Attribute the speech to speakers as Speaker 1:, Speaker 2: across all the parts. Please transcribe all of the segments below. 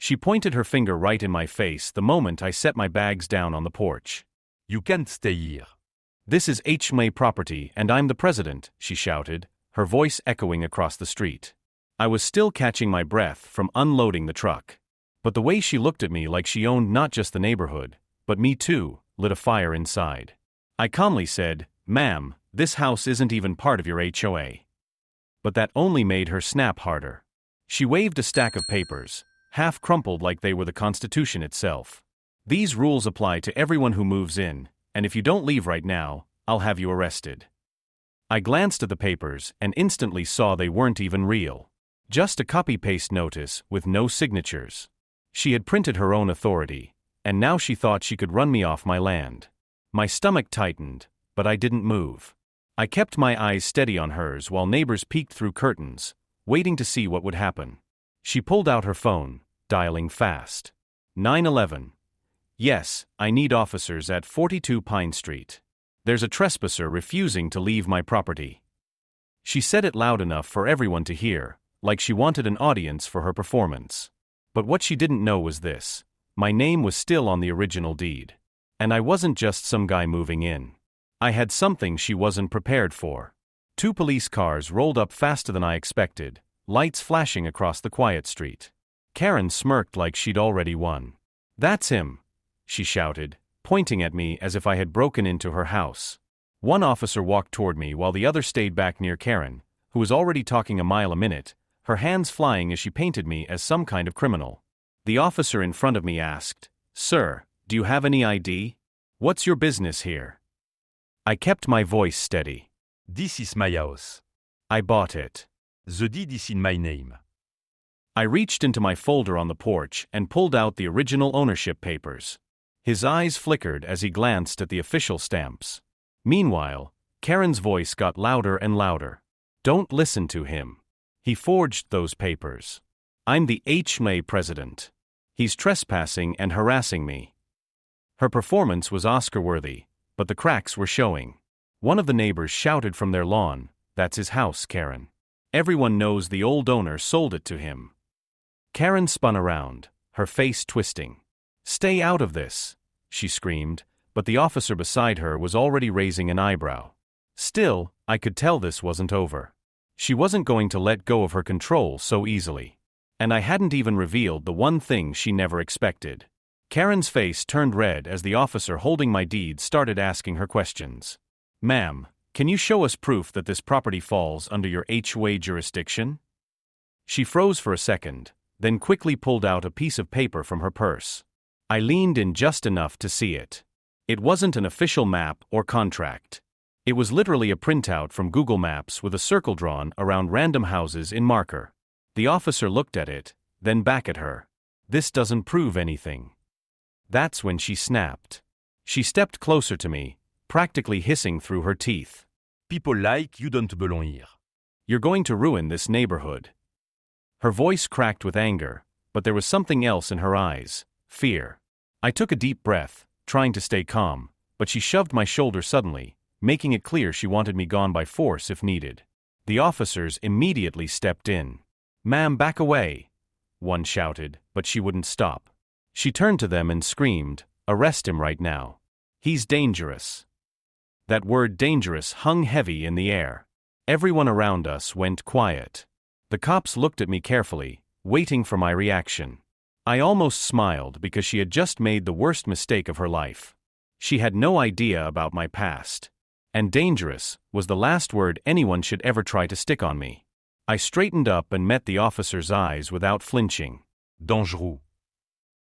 Speaker 1: She pointed her finger right in my face the moment I set my bags down on the porch.
Speaker 2: You can't stay here.
Speaker 1: This is HOA property and I'm the president, she shouted, her voice echoing across the street. I was still catching my breath from unloading the truck. But the way she looked at me like she owned not just the neighborhood, but me too, lit a fire inside. I calmly said, "Ma'am, this house isn't even part of your HOA." But that only made her snap harder. She waved a stack of papers, half crumpled like they were the Constitution itself. "These rules apply to everyone who moves in, and if you don't leave right now, I'll have you arrested." I glanced at the papers and instantly saw they weren't even real. Just a copy-paste notice with no signatures. She had printed her own authority, and now she thought she could run me off my land. My stomach tightened, but I didn't move. I kept my eyes steady on hers while neighbors peeked through curtains, waiting to see what would happen. She pulled out her phone, dialing fast. 911. "Yes, I need officers at 42 Pine Street. There's a trespasser refusing to leave my property." She said it loud enough for everyone to hear, like she wanted an audience for her performance. But what she didn't know was this: my name was still on the original deed. And I wasn't just some guy moving in. I had something she wasn't prepared for. 2 police cars rolled up faster than I expected, lights flashing across the quiet street. Karen smirked like she'd already won. "That's him," she shouted, pointing at me as if I had broken into her house. One officer walked toward me while the other stayed back near Karen, who was already talking a mile a minute, her hands flying as she painted me as some kind of criminal. The officer in front of me asked, "Sir, do you have any ID? What's your business here?" I kept my voice steady.
Speaker 2: This is my house.
Speaker 1: I bought it.
Speaker 2: The deed is in my name.
Speaker 1: I reached into my folder on the porch and pulled out the original ownership papers. His eyes flickered as he glanced at the official stamps. Meanwhile, Karen's voice got louder and louder. "Don't listen to him. He forged those papers. I'm the HOA president. He's trespassing and harassing me." Her performance was Oscar-worthy, but the cracks were showing. One of the neighbors shouted from their lawn, "That's his house, Karen. Everyone knows the old owner sold it to him." Karen spun around, her face twisting. "Stay out of this," she screamed, but the officer beside her was already raising an eyebrow. Still, I could tell this wasn't over. She wasn't going to let go of her control so easily. And I hadn't even revealed the one thing she never expected. Karen's face turned red as the officer holding my deed started asking her questions. "Ma'am, can you show us proof that this property falls under your HOA jurisdiction?" She froze for a second, then quickly pulled out a piece of paper from her purse. I leaned in just enough to see it. It wasn't an official map or contract. It was literally a printout from Google Maps with a circle drawn around random houses in marker. The officer looked at it, then back at her. "This doesn't prove anything." That's when she snapped. She stepped closer to me, practically hissing through her teeth.
Speaker 2: People like you don't belong here.
Speaker 1: "You're going to ruin this neighborhood." Her voice cracked with anger, but there was something else in her eyes: fear. I took a deep breath, trying to stay calm, but she shoved my shoulder suddenly, making it clear she wanted me gone by force if needed. The officers immediately stepped in. "Ma'am, back away," one shouted, but she wouldn't stop. She turned to them and screamed, "Arrest him right now. He's dangerous." That word dangerous hung heavy in the air. Everyone around us went quiet. The cops looked at me carefully, waiting for my reaction. I almost smiled because she had just made the worst mistake of her life. She had no idea about my past. And dangerous was the last word anyone should ever try to stick on me. I straightened up and met the officer's eyes without flinching.
Speaker 2: Dangereux.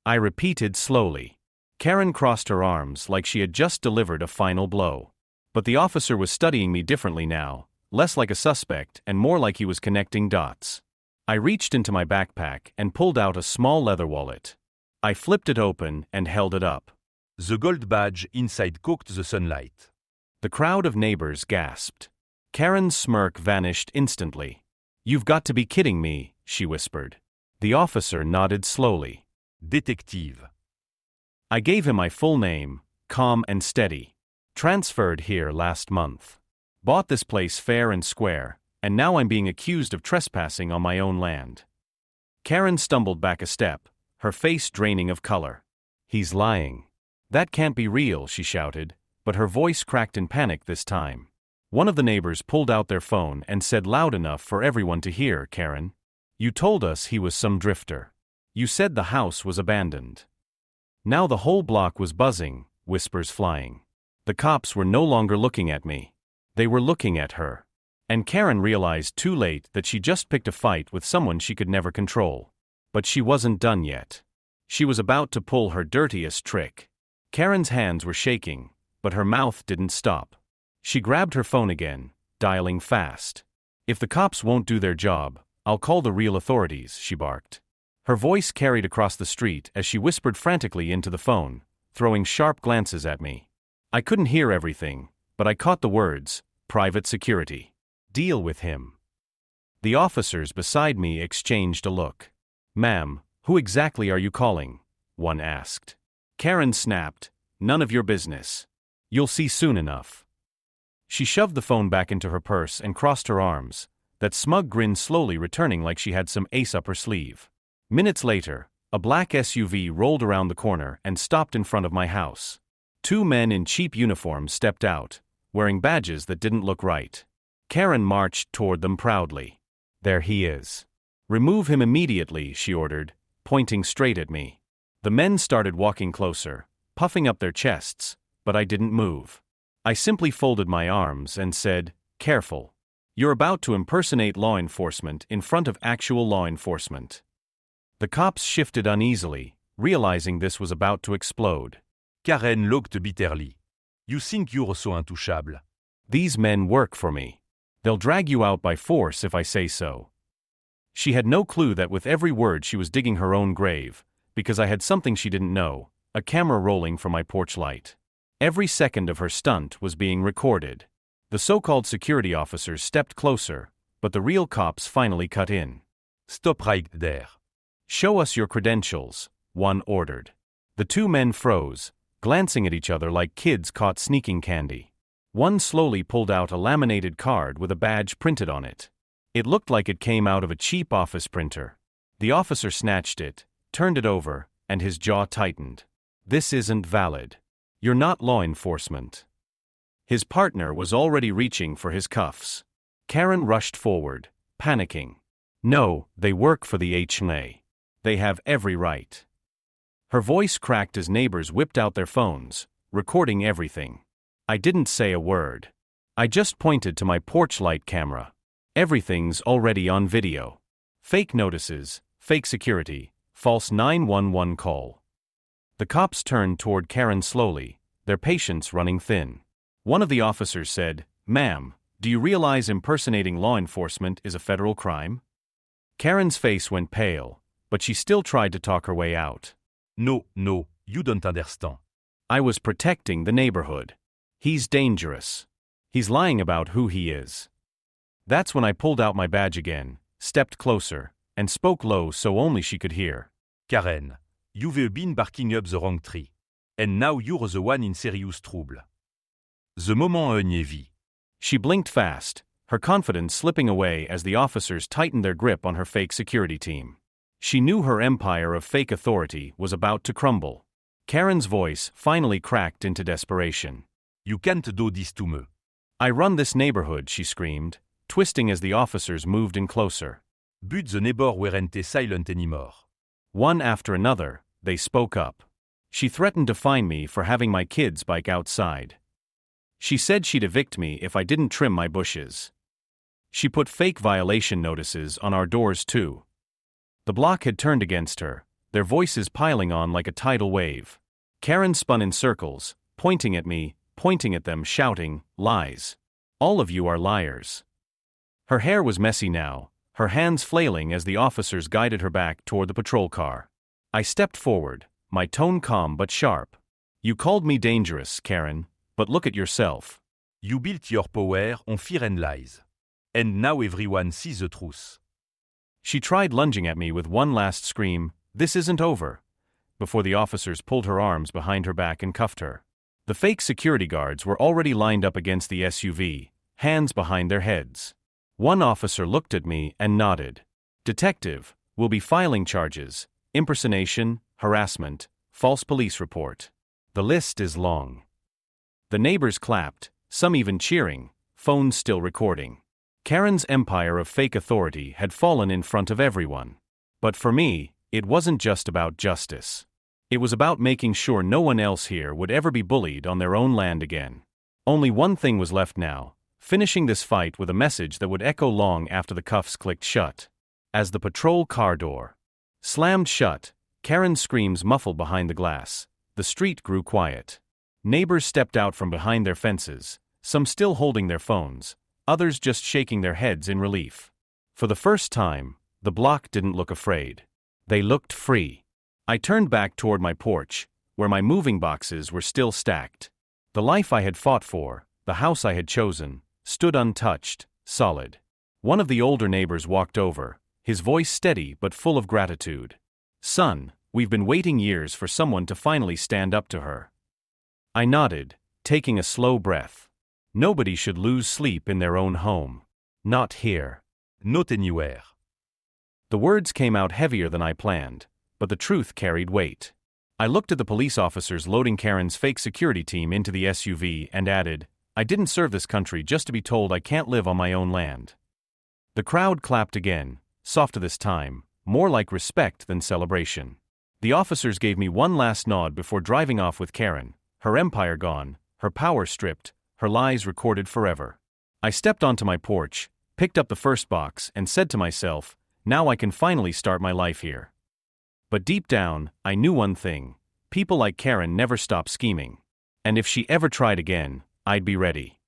Speaker 1: I repeated slowly. Karen crossed her arms like she had just delivered a final blow. But the officer was studying me differently now, less like a suspect and more like he was connecting dots. I reached into my backpack and pulled out a small leather wallet. I flipped it open and held it up.
Speaker 2: The gold badge inside caught the sunlight.
Speaker 1: The crowd of neighbors gasped. Karen's smirk vanished instantly. "You've got to be kidding me," she whispered. The officer nodded slowly.
Speaker 2: Detective.
Speaker 1: I gave him my full name, calm and steady. Transferred here last month. Bought this place fair and square, and now I'm being accused of trespassing on my own land. Karen stumbled back a step, her face draining of color. "He's lying. That can't be real," she shouted, but her voice cracked in panic this time. One of the neighbors pulled out their phone and said loud enough for everyone to hear, "Karen, you told us he was some drifter. You said the house was abandoned." Now the whole block was buzzing, whispers flying. The cops were no longer looking at me. They were looking at her. And Karen realized too late that she just picked a fight with someone she could never control. But she wasn't done yet. She was about to pull her dirtiest trick. Karen's hands were shaking, but her mouth didn't stop. She grabbed her phone again, dialing fast. "If the cops won't do their job, I'll call the real authorities," she barked. Her voice carried across the street as she whispered frantically into the phone, throwing sharp glances at me. I couldn't hear everything, but I caught the words, "Private security. Deal with him." The officers beside me exchanged a look. "Ma'am, who exactly are you calling?" one asked. Karen snapped, "None of your business. You'll see soon enough." She shoved the phone back into her purse and crossed her arms, that smug grin slowly returning like she had some ace up her sleeve. Minutes later, a black SUV rolled around the corner and stopped in front of my house. Two men in cheap uniforms stepped out, wearing badges that didn't look right. Karen marched toward them proudly. "There he is. Remove him immediately," she ordered, pointing straight at me. The men started walking closer, puffing up their chests, but I didn't move. I simply folded my arms and said, "Careful. You're about to impersonate law enforcement in front of actual law enforcement." The cops shifted uneasily, realizing this was about to explode.
Speaker 2: Karen looked bitterly. "You think you're so intouchable."
Speaker 1: "These men work for me. They'll drag you out by force if I say so." She had no clue that with every word she was digging her own grave, because I had something she didn't know, a camera rolling from my porch light. Every second of her stunt was being recorded. The so-called security officers stepped closer, but the real cops finally cut in.
Speaker 2: "Stop right there."
Speaker 1: "Show us your credentials," one ordered. The two men froze, glancing at each other like kids caught sneaking candy. One slowly pulled out a laminated card with a badge printed on it. It looked like it came out of a cheap office printer. The officer snatched it, turned it over, and his jaw tightened. "This isn't valid. You're not law enforcement." His partner was already reaching for his cuffs. Karen rushed forward, panicking. "No, they work for the HOA. They have every right." Her voice cracked as neighbors whipped out their phones, recording everything. I didn't say a word. I just pointed to my porch light camera. "Everything's already on video. Fake notices, fake security, false 911 call." The cops turned toward Karen slowly, their patience running thin. One of the officers said, "Ma'am, do you realize impersonating law enforcement is a federal crime?" Karen's face went pale, but she still tried to talk her way out.
Speaker 2: No, you don't understand.
Speaker 1: "I was protecting the neighborhood. He's dangerous. He's lying about who he is." That's when I pulled out my badge again, stepped closer, and spoke low so only she could hear.
Speaker 2: Karen, you've been barking up the wrong tree. And now you're the one in serious trouble. The moment est venu.
Speaker 1: She blinked fast, her confidence slipping away as the officers tightened their grip on her fake security team. She knew her empire of fake authority was about to crumble. Karen's voice finally cracked into desperation.
Speaker 2: "You can't do this to me."
Speaker 1: "I run this neighborhood," she screamed, twisting as the officers moved in closer.
Speaker 2: But the neighbor weren't silent anymore.
Speaker 1: One after another, they spoke up. She threatened to fine me for having my kids bike outside. She said she'd evict me if I didn't trim my bushes. She put fake violation notices on our doors too. The block had turned against her, their voices piling on like a tidal wave. Karen spun in circles, pointing at me, pointing at them, shouting, "Lies. All of you are liars." Her hair was messy now, her hands flailing as the officers guided her back toward the patrol car. I stepped forward, my tone calm but sharp. "You called me dangerous, Karen, but look at yourself."
Speaker 2: You built your power on fear and lies. And now everyone sees the truth.
Speaker 1: She tried lunging at me with one last scream, "This isn't over," before the officers pulled her arms behind her back and cuffed her. The fake security guards were already lined up against the SUV, hands behind their heads. One officer looked at me and nodded. "Detective, we'll be filing charges," impersonation, harassment, false police report. The list is long. The neighbors clapped, some even cheering, phones still recording. Karen's empire of fake authority had fallen in front of everyone. But for me, it wasn't just about justice. It was about making sure no one else here would ever be bullied on their own land again. Only one thing was left now: finishing this fight with a message that would echo long after the cuffs clicked shut. As the patrol car door slammed shut, Karen's screams muffled behind the glass. The street grew quiet. Neighbors stepped out from behind their fences, some still holding their phones, others just shaking their heads in relief. For the first time, the block didn't look afraid. They looked free. I turned back toward my porch, where my moving boxes were still stacked. The life I had fought for, the house I had chosen, stood untouched, solid. One of the older neighbors walked over, his voice steady but full of gratitude. "Son, we've been waiting years for someone to finally stand up to her." I nodded, taking a slow breath. Nobody should lose sleep in their own home. Not here.
Speaker 2: Not anywhere.
Speaker 1: The words came out heavier than I planned, but the truth carried weight. I looked at the police officers loading Karen's fake security team into the SUV and added, "I didn't serve this country just to be told I can't live on my own land." The crowd clapped again, softer this time, more like respect than celebration. The officers gave me one last nod before driving off with Karen, her empire gone, her power stripped, her lies recorded forever. I stepped onto my porch, picked up the first box, and said to myself, now I can finally start my life here. But deep down, I knew one thing: people like Karen never stop scheming. And if she ever tried again, I'd be ready.